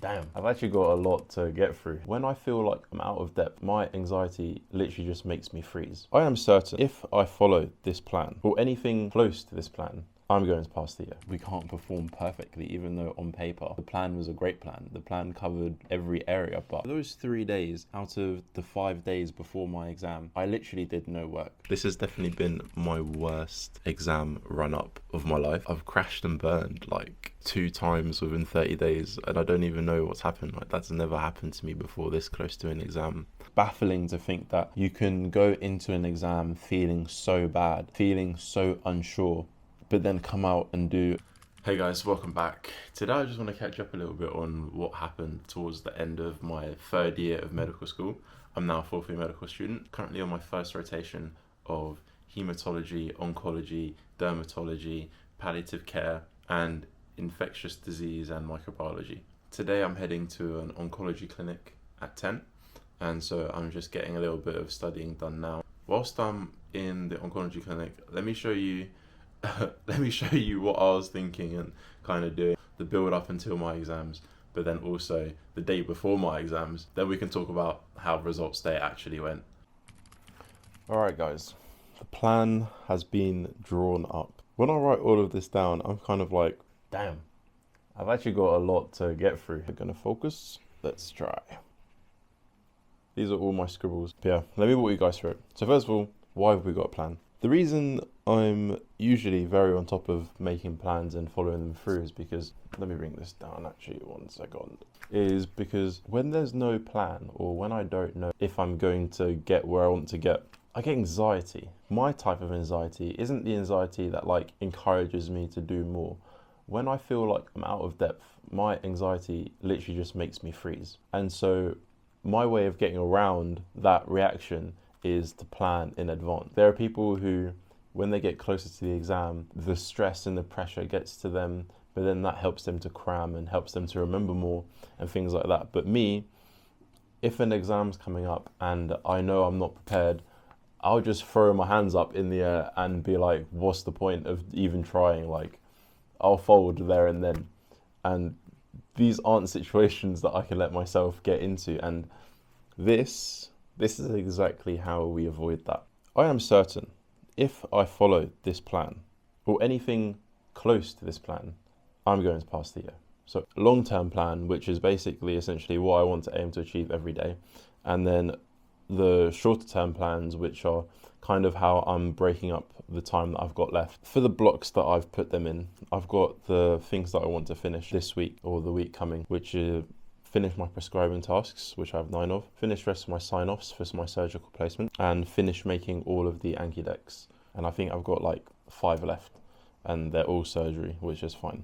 Damn, I've actually got a lot to get through. When I feel like I'm out of depth, my anxiety literally just makes me freeze. I am certain if I follow this plan or anything close to this plan, I'm going to pass the year. We can't perform perfectly, even though on paper the plan was a great plan. The plan covered every area, but those 3 days out of the 5 days before my exam, I literally did no work. This has definitely been my worst exam run up of my life. I've crashed and burned like 2 times within 30 days, and I don't even know what's happened. Like, that's never happened to me before this close to an exam. Baffling to think that you can go into an exam feeling so bad, feeling so unsure, but then come out and do. Hey guys, welcome back. Today I just want to catch up a little bit on what happened towards the end of my 3rd year of medical school. I'm now a 4th year medical student, currently on my first rotation of hematology, oncology, dermatology, palliative care, and infectious disease and microbiology. Today I'm heading to an oncology clinic at 10, and so I'm just getting a little bit of studying done now. Whilst I'm in the oncology clinic, let me show you what I was thinking and kind of doing the build up until my exams, but then also the day before my exams. Then we can talk about how results day actually went. Alright guys, the plan has been drawn up. When I write all of this down, I'm kind of like, damn, I've actually got a lot to get through. We're gonna focus. Let's try. These are all my scribbles. But yeah, let me walk you guys through it. So first of all, why have we got a plan? The reason I'm usually very on top of making plans and following them through is because, let me bring this down actually 1 second, is because when there's no plan or when I don't know if I'm going to get where I want to get, I get anxiety. My type of anxiety isn't the anxiety that like encourages me to do more. When I feel like I'm out of depth, my anxiety literally just makes me freeze. And so my way of getting around that reaction is to plan in advance. There are people who, when they get closer to the exam, the stress and the pressure gets to them, but then that helps them to cram and helps them to remember more and things like that. But me, if an exam's coming up and I know I'm not prepared, I'll just throw my hands up in the air and be like, what's the point of even trying? Like, I'll fold there and then. And these aren't situations that I can let myself get into. And this is exactly how we avoid that. I am certain if I follow this plan or anything close to this plan, I'm going to pass the year. So long-term plan, which is basically essentially what I want to aim to achieve every day. And then the shorter term plans, which are kind of how I'm breaking up the time that I've got left. For the blocks that I've put them in, I've got the things that I want to finish this week or the week coming, which is finish my prescribing tasks, which I have 9 of, finish rest of my sign-offs for my surgical placement, and finish making all of the Anki decks. And I think I've got like 5 left, and they're all surgery, which is fine.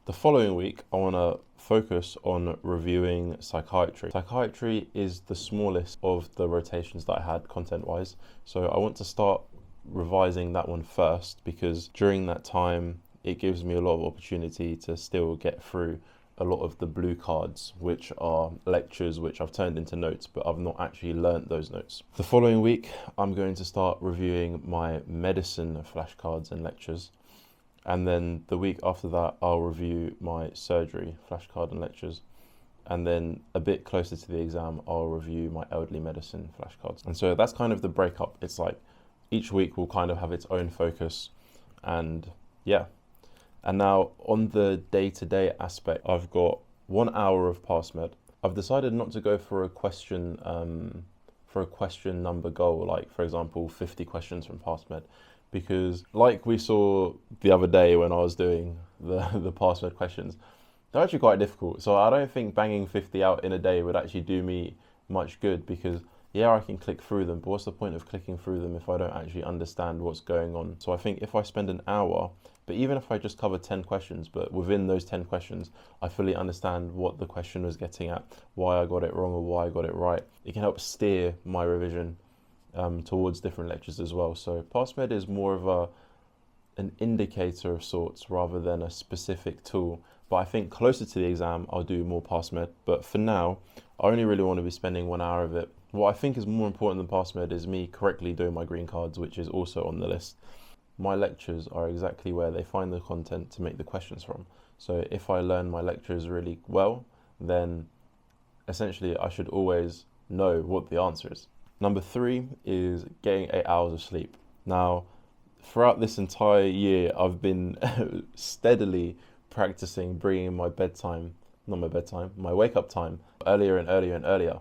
The following week, I want to focus on reviewing psychiatry. Psychiatry is the smallest of the rotations that I had content-wise, so I want to start revising that one first, because during that time, it gives me a lot of opportunity to still get through a lot of the blue cards, which are lectures which I've turned into notes, but I've not actually learnt those notes. The following week, I'm going to start reviewing my medicine flashcards and lectures. And then the week after that, I'll review my surgery flashcard and lectures. And then a bit closer to the exam, I'll review my elderly medicine flashcards. And so that's kind of the breakup. It's like each week will kind of have its own focus. And yeah. And now on the day-to-day aspect, I've got 1 hour of pass med. I've decided not to go for a question number goal, like for example, 50 questions from pass med, because like we saw the other day when I was doing the pass med questions, they're actually quite difficult. So I don't think banging 50 out in a day would actually do me much good, because yeah, I can click through them, but what's the point of clicking through them if I don't actually understand what's going on? So I think if I spend an hour, but even if I just cover 10 questions, but within those 10 questions, I fully understand what the question was getting at, why I got it wrong or why I got it right, it can help steer my revision towards different lectures as well. So pass med is more of an indicator of sorts rather than a specific tool. But I think closer to the exam, I'll do more pass med. But for now, I only really want to be spending 1 hour of it. What I think is more important than pass med is me correctly doing my green cards, which is also on the list. My lectures are exactly where they find the content to make the questions from. So if I learn my lectures really well, then essentially I should always know what the answer is. Number 3 is getting 8 hours of sleep. Now, throughout this entire year, I've been steadily practicing bringing my wake up time earlier and earlier and earlier.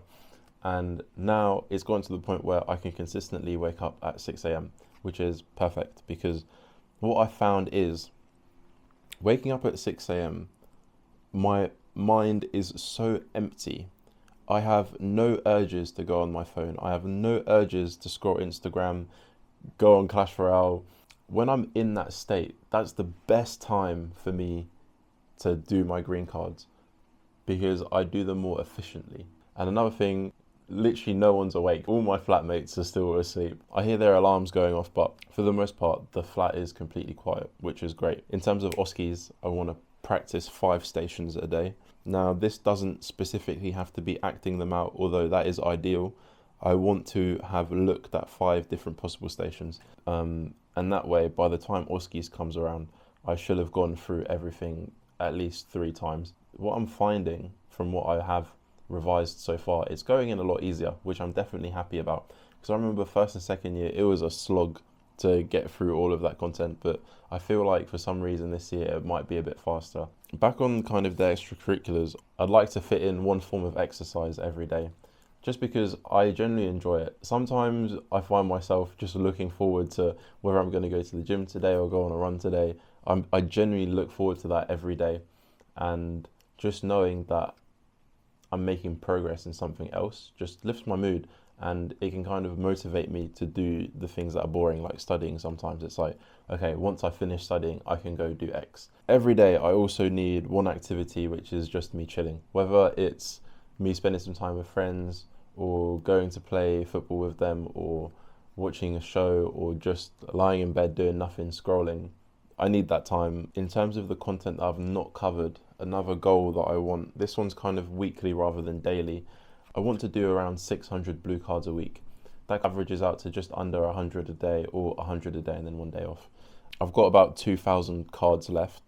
And now it's gotten to the point where I can consistently wake up at 6 a.m., which is perfect, because what I found is waking up at 6 a.m., my mind is so empty. I have no urges to go on my phone. I have no urges to scroll Instagram, go on Clash Royale. When I'm in that state, that's the best time for me to do my green cards, because I do them more efficiently. And another thing, literally no one's awake. All my flatmates are still asleep. I hear their alarms going off, but for the most part, the flat is completely quiet, which is great. In terms of OSCEs, I want to practice 5 stations a day. Now, this doesn't specifically have to be acting them out, although that is ideal. I want to have looked at 5 different possible stations. And that way, by the time OSCEs comes around, I should have gone through everything at least 3 times. What I'm finding from what I have revised so far, it's going in a lot easier, which I'm definitely happy about. Because I remember first and second year, it was a slog to get through all of that content, but I feel like for some reason this year it might be a bit faster. Back on kind of the extracurriculars, I'd like to fit in one form of exercise every day, just because I genuinely enjoy it. Sometimes I find myself just looking forward to whether I'm going to go to the gym today or go on a run today. I genuinely look forward to that every day, and just knowing that I'm making progress in something else just lifts my mood, and it can kind of motivate me to do the things that are boring, like studying. Sometimes it's like, okay, once I finish studying, I can go do X. Every day I also need one activity, which is just me chilling, whether it's me spending some time with friends or going to play football with them or watching a show or just lying in bed doing nothing, scrolling. I need that time. In terms of the content that I've not covered, another goal that I want, this one's kind of weekly rather than daily, I want to do around 600 blue cards a week. That averages out to just under 100 a day, or 100 a day and then 1 day off. I've got about 2,000 cards left,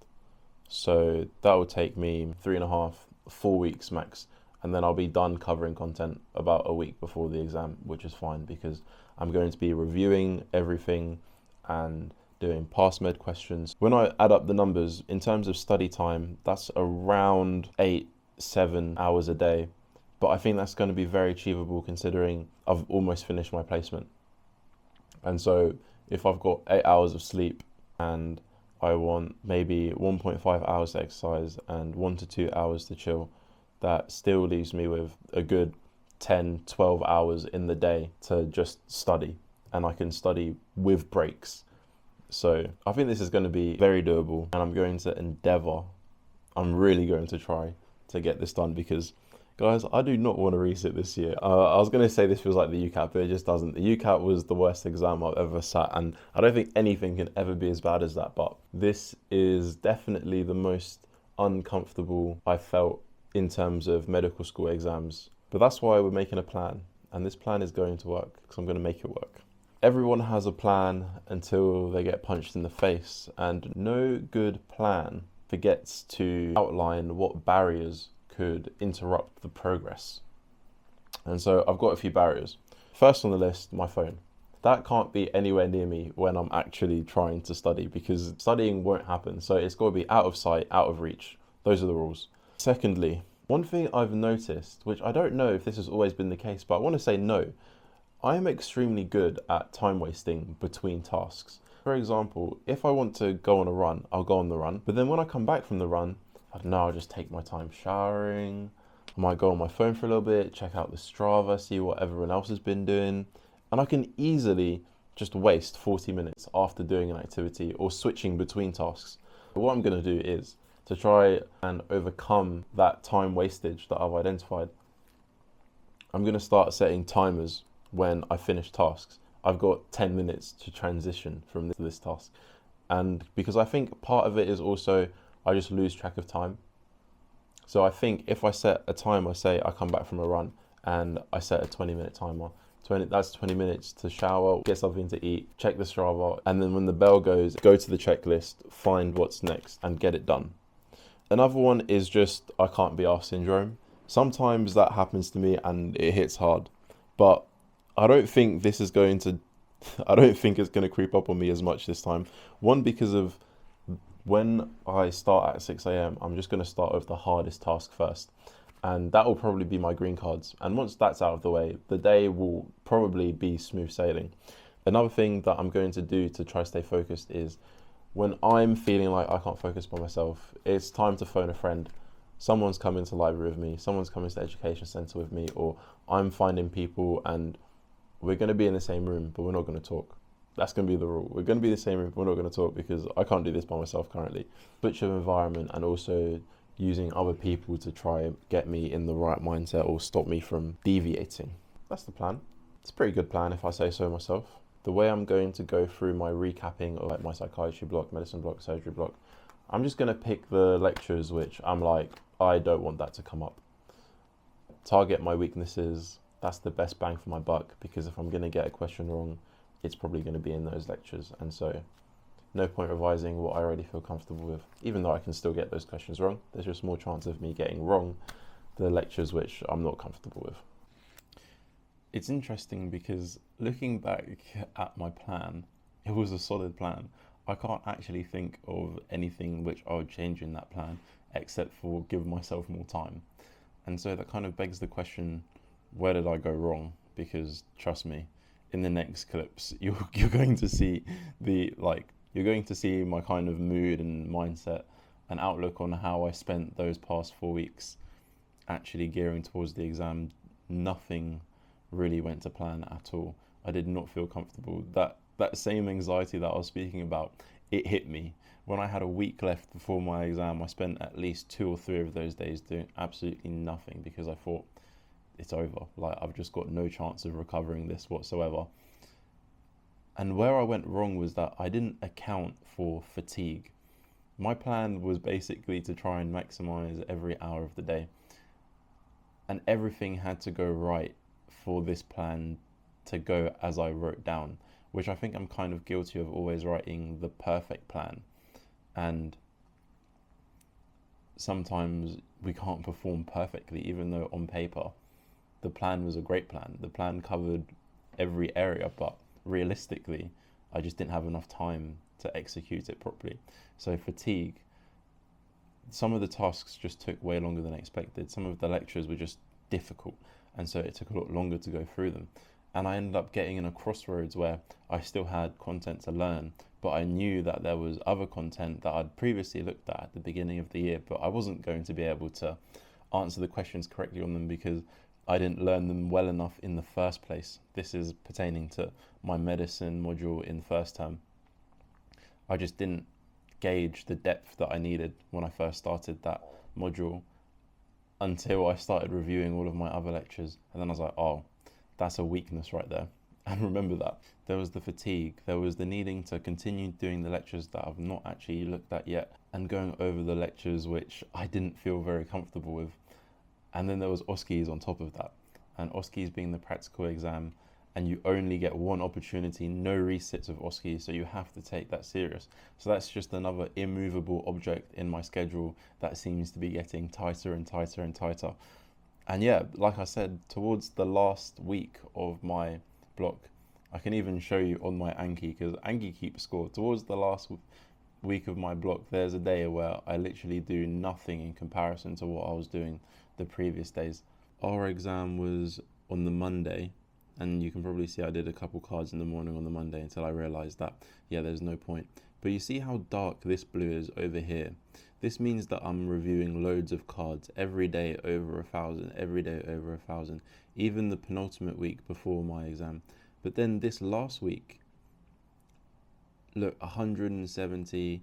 so that will take me 3.5, 4 weeks max, and then I'll be done covering content about a week before the exam, which is fine because I'm going to be reviewing everything and doing past med questions. When I add up the numbers, in terms of study time, that's around 8-7 hours a day. But I think that's going to be very achievable considering I've almost finished my placement. And so if I've got 8 hours of sleep and I want maybe 1.5 hours to exercise and 1 to 2 hours to chill, that still leaves me with a good 10-12 hours in the day to just study. And I can study with breaks. So I think this is going to be very doable, and I'm going to endeavour, I'm really going to try to get this done, because guys, I do not want to resit this year. I was going to say this feels like the UCAT, but it just doesn't. The UCAT was the worst exam I've ever sat, and I don't think anything can ever be as bad as that. But this is definitely the most uncomfortable I felt in terms of medical school exams. But that's why we're making a plan, and this plan is going to work, because I'm going to make it work. Everyone has a plan until they get punched in the face, and no good plan forgets to outline what barriers could interrupt the progress. And so I've got a few barriers. First on the list, my phone. That can't be anywhere near me when I'm actually trying to study, because studying won't happen. So it's got to be out of sight, out of reach. Those are the rules. Secondly, one thing I've noticed, which I don't know if this has always been the case, but I want to say no, I am extremely good at time wasting between tasks. For example, if I want to go on a run, I'll go on the run, but then when I come back from the run, I don't know, I'll just take my time showering. I might go on my phone for a little bit, check out the Strava, see what everyone else has been doing. And I can easily just waste 40 minutes after doing an activity or switching between tasks. But what I'm going to do is to try and overcome that time wastage that I've identified. I'm going to start setting timers when I finish tasks. I've got 10 minutes to transition from this task. And because I think part of it is also I just lose track of time. So I think if I set a timer, say I come back from a run and I set a 20-minute timer, that's 20 minutes to shower, get something to eat, check the Strava, and then when the bell goes, go to the checklist, find what's next and get it done. Another one is just I can't be arsed syndrome. Sometimes that happens to me and it hits hard, but I don't think this is going to, I don't think it's going to creep up on me as much this time. One, because of when I start at 6 a.m., I'm just going to start with the hardest task first. And that will probably be my green cards. And once that's out of the way, the day will probably be smooth sailing. Another thing that I'm going to do to try to stay focused is when I'm feeling like I can't focus by myself, it's time to phone a friend. Someone's coming to the library with me, someone's coming to the education centre with me, or I'm finding people and we're going to be in the same room, but we're not going to talk. That's going to be the rule. We're going to be in the same room, but we're not going to talk because I can't do this by myself currently. Switch of environment and also using other people to try and get me in the right mindset or stop me from deviating. That's the plan. It's a pretty good plan if I say so myself. The way I'm going to go through my recapping of like my psychiatry block, medicine block, surgery block, I'm just going to pick the lectures which I'm like, I don't want that to come up. Target my weaknesses. That's the best bang for my buck, because if I'm going to get a question wrong, it's probably going to be in those lectures. And so no point revising what I already feel comfortable with, even though I can still get those questions wrong. There's just more chance of me getting wrong the lectures which I'm not comfortable with. It's interesting because looking back at my plan, it was a solid plan. I can't actually think of anything which I would change in that plan except for give myself more time. And so that kind of begs the question, where did I go wrong? Because trust me, in the next clips, you're going to see you're going to see my kind of mood and mindset and outlook on how I spent those past 4 weeks actually gearing towards the exam. Nothing really went to plan at all. I did not feel comfortable. That same anxiety that I was speaking about, it hit me. When I had a week left before my exam, I spent at least 2 or 3 of those days doing absolutely nothing because I thought, it's over. Like, I've just got no chance of recovering this whatsoever. And where I went wrong was that I didn't account for fatigue. My plan was basically to try and maximize every hour of the day. And everything had to go right for this plan to go as I wrote down, which I think I'm kind of guilty of always writing the perfect plan. And sometimes we can't perform perfectly, even though on paper the plan was a great plan. The plan covered every area, but realistically, I just didn't have enough time to execute it properly. So fatigue, some of the tasks just took way longer than expected. Some of the lectures were just difficult, and so it took a lot longer to go through them. And I ended up getting in a crossroads where I still had content to learn, but I knew that there was other content that I'd previously looked at the beginning of the year, but I wasn't going to be able to answer the questions correctly on them because I didn't learn them well enough in the first place. This is pertaining to my medicine module in first term. I just didn't gauge the depth that I needed when I first started that module until I started reviewing all of my other lectures. And then I was like, oh, that's a weakness right there. And remember that. There was the fatigue, there was the needing to continue doing the lectures that I've not actually looked at yet, and going over the lectures which I didn't feel very comfortable with. And then there was OSCEs on top of that. And OSCEs being the practical exam, and you only get one opportunity, no resits of OSCEs, so you have to take that serious. So that's just another immovable object in my schedule that seems to be getting tighter and tighter and tighter. And yeah, like I said, towards the last week of my block, I can even show you on my Anki, because Anki keeps score. Towards the last week of my block, there's a day where I literally do nothing in comparison to what I was doing the previous days. Our exam was on the Monday, and you can probably see I did a couple cards in the morning on the Monday until I realized that, yeah, there's no point. But you see how dark this blue is over here? This means that I'm reviewing loads of cards every day over 1,000, every day over 1,000, even the penultimate week before my exam. But then this last week, look, 170,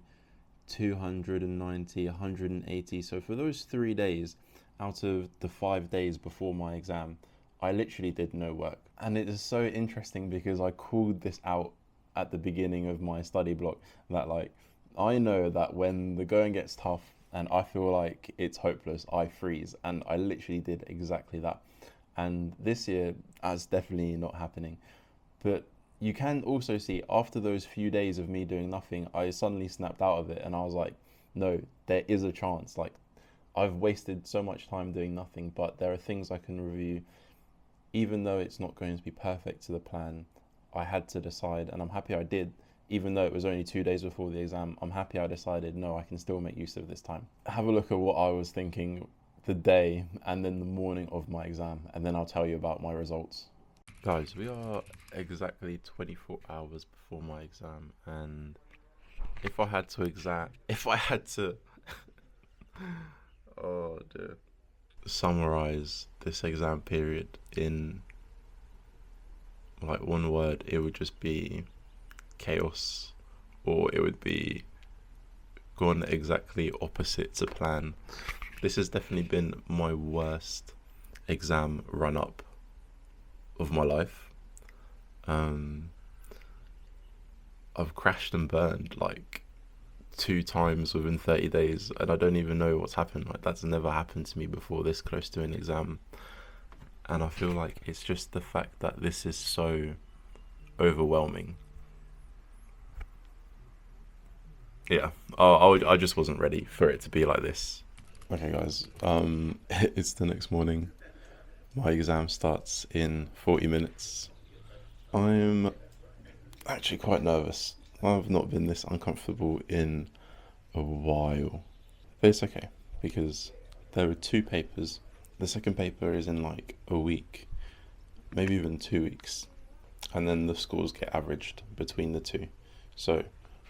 290, 180. So for those 3 days out of the 5 days before my exam, I literally did no work. And it is so interesting because I called this out at the beginning of my study block that, like, I know that when the going gets tough and I feel like it's hopeless, I freeze. And I literally did exactly that. And this year, that's definitely not happening. But you can also see after those few days of me doing nothing, I suddenly snapped out of it and I was like, no, there is a chance. Like, I've wasted so much time doing nothing, but there are things I can review. Even though it's not going to be perfect to the plan, I had to decide, and I'm happy I did. Even though it was only 2 days before the exam, I'm happy I decided, no, I can still make use of this time. Have a look at what I was thinking the day and then the morning of my exam, and then I'll tell you about my results. Guys, we are exactly 24 hours before my exam, and if I had to oh dear, summarize this exam period in like one word, it would just be chaos, or it would be gone exactly opposite to plan. This has definitely been my worst exam run up of my life. I've crashed and burned like 2 times within 30 days, and I don't even know what's happened. Like, that's never happened to me before, this close to an exam. And I feel like it's just the fact that this is so overwhelming. Yeah, I just wasn't ready for it to be like this. Okay, guys, it's the next morning. My exam starts in 40 minutes. I'm actually quite nervous. I've not been this uncomfortable in a while. But it's okay, because there are 2 papers. The second paper is in like a week, maybe even 2 weeks. And then the scores get averaged between the 2. So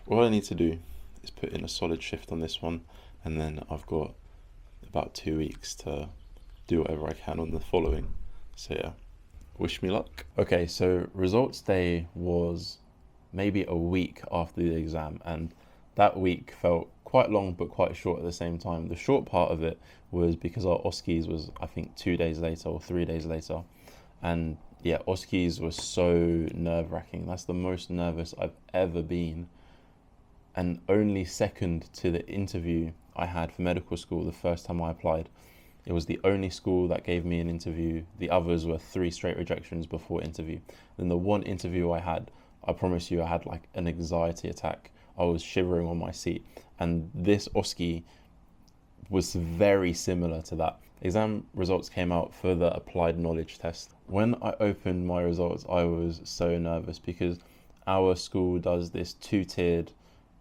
all I need to do is put in a solid shift on this one, and then I've got about 2 weeks to do whatever I can on the following. So yeah, wish me luck. Okay, so results day was maybe a week after the exam, and that week felt quite long but quite short at the same time. The short part of it was because our OSCEs was, I think, 2 days later or 3 days later, and yeah, OSCEs was so nerve-wracking. That's the most nervous I've ever been, and only second to the interview I had for medical school the first time I applied. It was the only school that gave me an interview. The others were 3 straight rejections before interview. Then the one interview I had, I promise you, I had like an anxiety attack. I was shivering on my seat. And this OSCE was very similar to that. Exam results came out for the applied knowledge test. When I opened my results, I was so nervous because our school does this 2-tiered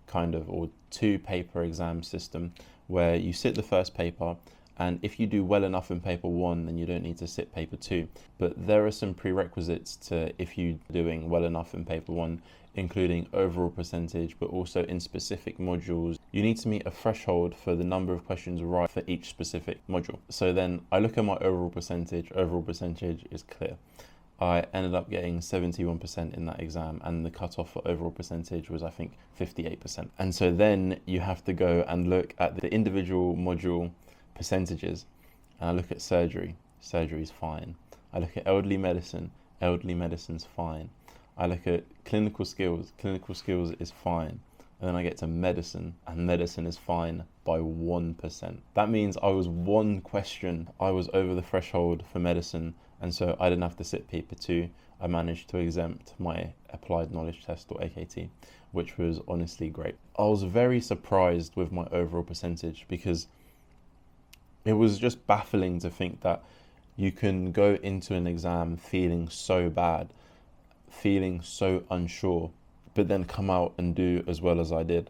kind of, or 2-paper exam system, where you sit the first paper, and if you do well enough in paper 1, then you don't need to sit paper 2. But there are some prerequisites to if you're doing well enough in paper 1, including overall percentage, but also in specific modules. You need to meet a threshold for the number of questions right for each specific module. So then I look at my overall percentage is clear. I ended up getting 71% in that exam, and the cutoff for overall percentage was, I think, 58%. And so then you have to go and look at the individual module percentages, and I look at surgery. Surgery's fine. I look at elderly medicine's fine. I look at clinical skills is fine. And then I get to medicine, and medicine is fine by 1%. That means I was 1 question, I was over the threshold for medicine, and so I didn't have to sit paper 2. I managed to exempt my applied knowledge test, or AKT, which was honestly great. I was very surprised with my overall percentage, because it was just baffling to think that you can go into an exam feeling so bad, feeling so unsure, but then come out and do as well as I did.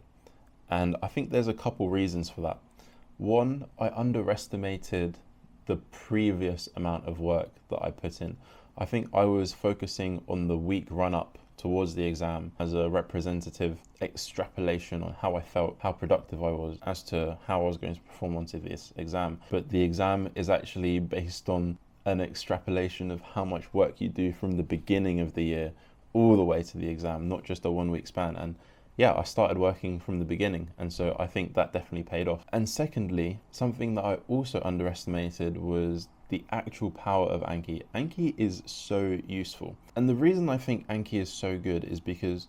And I think there's a couple reasons for that. One, I underestimated the previous amount of work that I put in. I think I was focusing on the week run up towards the exam as a representative extrapolation on how I felt, how productive I was, as to how I was going to perform onto this exam. But the exam is actually based on an extrapolation of how much work you do from the beginning of the year all the way to the exam, not just a 1 week span. And yeah, I started working from the beginning, and so I think that definitely paid off. And secondly, something that I also underestimated was the actual power of Anki. Anki is so useful. And the reason I think Anki is so good is because,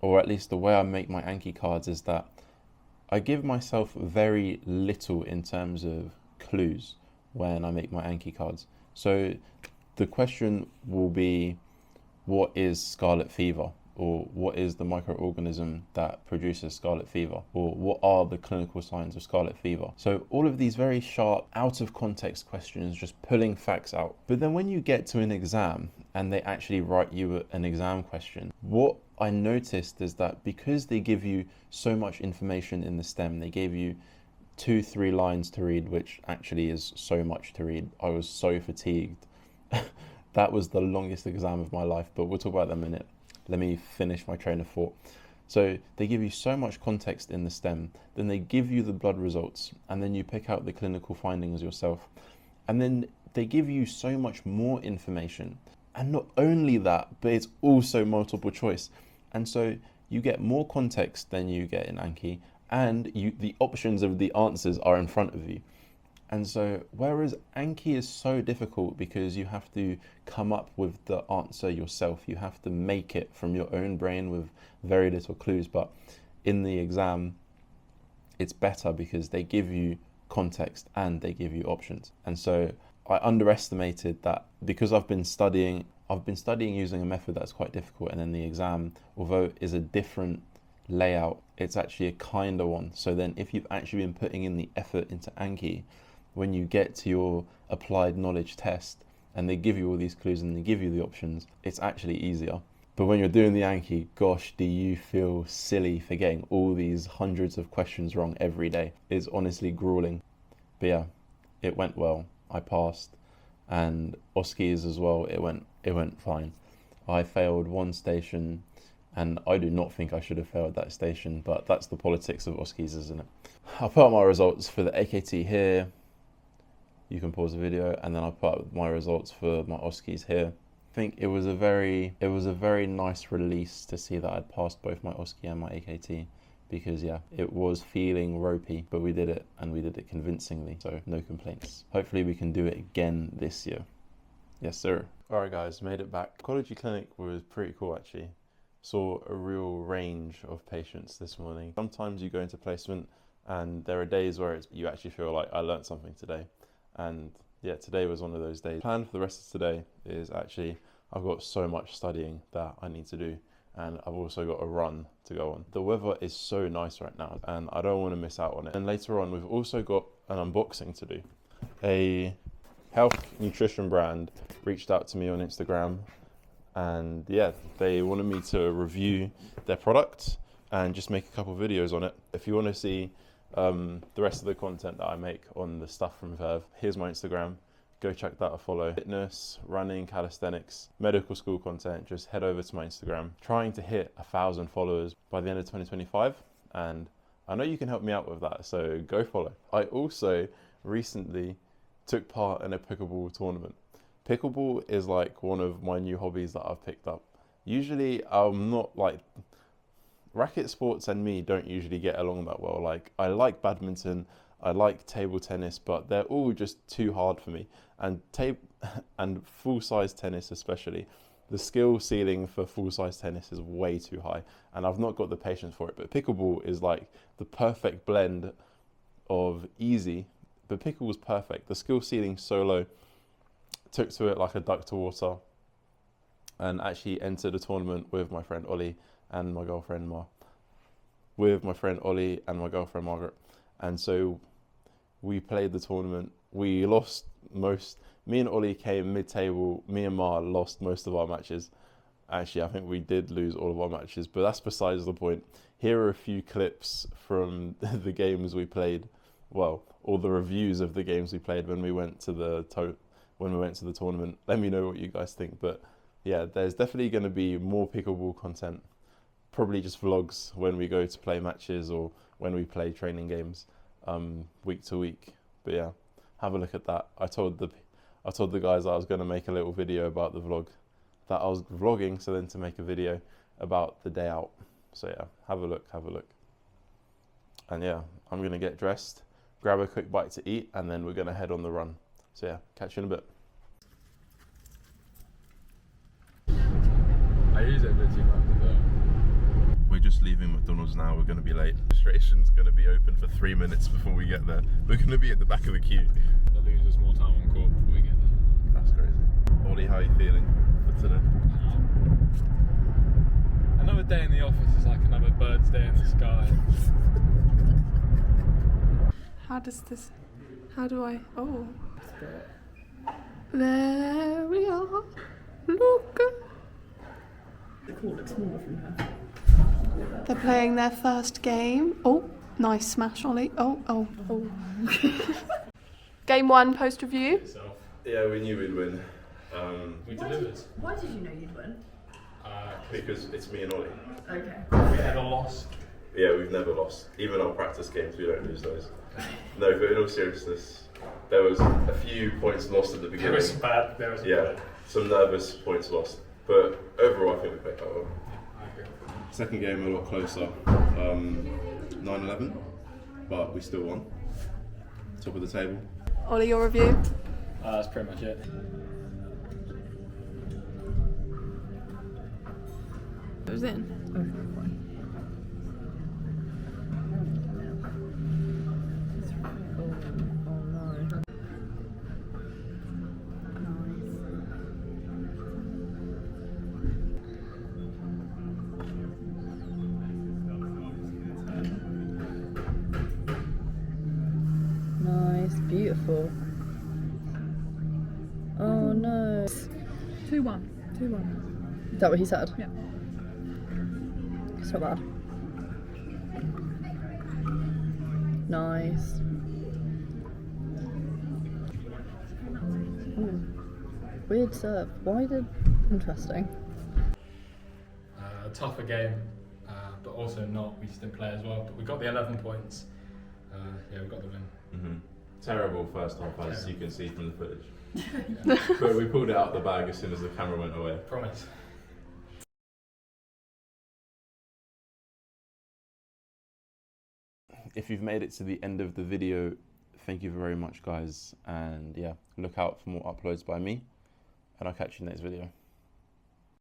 or at least the way I make my Anki cards, is that I give myself very little in terms of clues when I make my Anki cards. So the question will be, what is scarlet fever? Or what is the microorganism that produces scarlet fever? Or what are the clinical signs of scarlet fever? So all of these very sharp, out of context questions, just pulling facts out. But then when you get to an exam and they actually write you an exam question, what I noticed is that because they give you so much information in the STEM, they gave you 2-3 lines to read, which actually is so much to read. I was so fatigued. That was the longest exam of my life, but we'll talk about that in a minute. Let me finish my train of thought. So they give you so much context in the STEM, then they give you the blood results, and then you pick out the clinical findings yourself. And then they give you so much more information. And not only that, but it's also multiple choice. And so you get more context than you get in Anki, and the options of the answers are in front of you. And so, whereas Anki is so difficult because you have to come up with the answer yourself, you have to make it from your own brain with very little clues, but in the exam, it's better because they give you context and they give you options. And so I underestimated that because I've been studying using a method that's quite difficult, and then the exam, although it is a different layout, it's actually a kinder one. So then if you've actually been putting in the effort into Anki, when you get to your applied knowledge test and they give you all these clues and they give you the options, it's actually easier. But when you're doing the Anki, gosh, do you feel silly for getting all these hundreds of questions wrong every day? It's honestly grueling. But yeah, it went well. I passed. And OSCEs as well, it went fine. I failed one station, and I do not think I should have failed that station, but that's the politics of OSCEs, isn't it? I'll put up my results for the AKT here. You can pause the video, and then I'll put up my results for my OSCEs here. I think it was a very nice release to see that I'd passed both my OSCE and my AKT, because yeah, it was feeling ropey, but we did it, and we did it convincingly, so no complaints. Hopefully we can do it again this year. Yes, sir. All right, guys, made it back. Oncology clinic was pretty cool, actually. Saw a real range of patients this morning. Sometimes you go into placement, and there are days where you actually feel like I learned something today. And yeah, today was one of those days. Plan for the rest of today is actually, I've got so much studying that I need to do, and I've also got a run to go on. The weather is so nice right now, and I don't want to miss out on it. And later on, we've also got an unboxing to do. A health nutrition brand reached out to me on Instagram, and yeah, they wanted me to review their product and just make a couple videos on it. If you want to see the rest of the content that I make on the stuff from Verve, here's my Instagram. Go check that a follow. Fitness, running, calisthenics, medical school content, just head over to my Instagram. Trying to hit 1,000 followers by the end of 2025, and I know you can help me out with that, so go follow. I also recently took part in a pickleball tournament. Pickleball is like one of my new hobbies that I've picked up. Usually I'm not like, racket sports and me don't usually get along that well. Like, I like badminton, I like table tennis, but they're all just too hard for me. And full-size tennis especially, the skill ceiling for full-size tennis is way too high, and I've not got the patience for it. But pickleball is like the perfect blend of easy, but pickleball's perfect. The skill ceiling's so low. Took to it like a duck to water, and actually entered a tournament with my friend Ollie and my girlfriend Margaret. And so we played the tournament. We lost most. Me and Ollie came mid-table. Me and Mar lost most of our matches. Actually, I think we did lose all of our matches, but that's besides the point. Here are a few clips from the games we played. Well, all the reviews of the games we played when we went to the tournament. Let me know what you guys think. But yeah, there's definitely going to be more pickleball content. Probably just vlogs when we go to play matches or when we play training games week to week. But yeah, have a look at that. I told the guys I was going to make a little video about the vlog, that I was vlogging, so then to make a video about the day out. So yeah, have a look. And yeah, I'm going to get dressed, grab a quick bite to eat, and then we're going to head on the run. So yeah, catch you in a bit. I use it a bit too much. We're just leaving McDonald's now. We're going to be late. Registration's going to be open for 3 minutes before we get there. We're going to be at the back of the queue. That lose us more time on court before we get there. That's crazy. Ollie, how are you feeling for today? Another day in the office is like another bird's day in the sky. How do I, oh. There we are. Look. The call looks smaller from her. They're playing their first game. Oh, nice smash, Ollie. Oh. Game 1, post review. Yeah, we knew we'd win. We delivered. Why did you know you'd win? Because it's me and Ollie. Okay. We never lost. Yeah, we've never lost. Even our practice games, we don't lose those. No, but in all seriousness, there was a few points lost at the beginning. There was some nervous points lost. But overall, I think we played quite well. I agree. Second game a lot closer, 9-11, but we still won. Top of the table. Ollie, your review. That's pretty much it. It was in. Okay, fine. Oh no. Nice, beautiful. Oh no. 2-1. 2-1. Is that what he said? Yeah. It's not bad. Nice. Ooh. Weird serve. Why did... Interesting. Tougher game, but also not. We just didn't play as well. But we got the 11 points. Yeah, we got the win. Mm-hmm. Terrible first half, as you can see from the footage. But we pulled it out the bag as soon as the camera went away. Promise. If you've made it to the end of the video, thank you very much, guys. And yeah, look out for more uploads by me, and I'll catch you in the next video.